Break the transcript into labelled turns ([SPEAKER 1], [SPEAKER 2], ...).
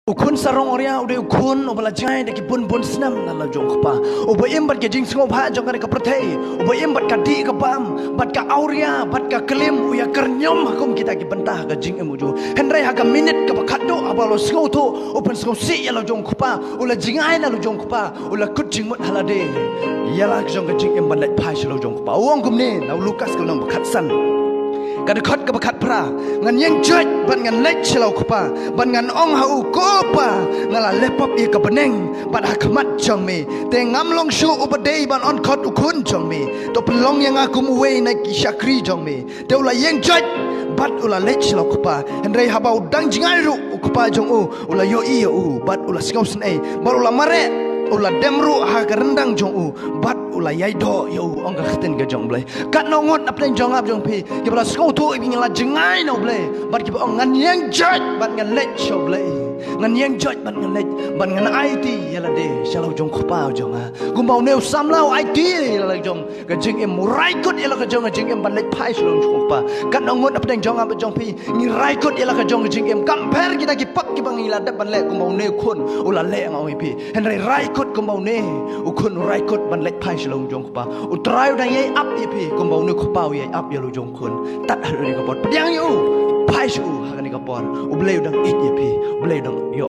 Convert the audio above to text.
[SPEAKER 1] Ukun sarong oria udah ukun obala jai deki pun senam nala jong kapa oba imbat ke jing sngop ha jong ka perthei oba imbat ka di ka pam bat ka auria bat ka kelim uya kernyom hakum kita ki bentah ka jing emuju hendrai ha ka minit ka bakado abalo sngau to open sngau si ya la jong kapa ula jingai na lu jong kapa ula kut jing mut halade yala jong ka jing em ban lai phai shlo jong kapa wong kum ne na lukas ka nong bakhat san kada khot ka bakhat pra ngan yang joj ban ngan lech chelo kapa ban ngan ong ha u ko pa ngala lepop ye ka beneng ban ha khmat chong me te ngam long shu ubadei ban on khot u khun chong me to pelong yang aku muwe na ki shakri chong me te ula yang joj bat ula lech chelo kapa hendrai ha bau dang jingai ru kapa jong u ula yo i u bat ula singau sen ei bar ula mare ula demru ha ka rendang jong u bat ula yai do yo ong ka khten ga jong blai kat no ngot aplen jong ap jong pi ki bala sko tu i ngala jengai no blai bat ki ong ngan yang joj bat ngan lech so blai ngan yang joj bat ngan lech bat ngan it yala de shalo jong khpa jong ha gumbau neu sam lau it yala jong ga jing em murai kut yala ka jong ga jing em ban lech phai shlo jong khpa kat no ngot aplen jong ap jong pi ngi rai kut yala ka jong ga jing em kamper kita ki pak ki bang ila dat ban lech gumbau neu khun ula le ngau pi hen rai kut gumbau ne u khun rai kut ban lech phai long jong kpa utrai dang ye up ye pi kombau nu kpa ye up ye lo jong khun tat ha ni ka bot pdiang yu phai shu ha ni ka bot u bleu dang it ye pi bleu dang yo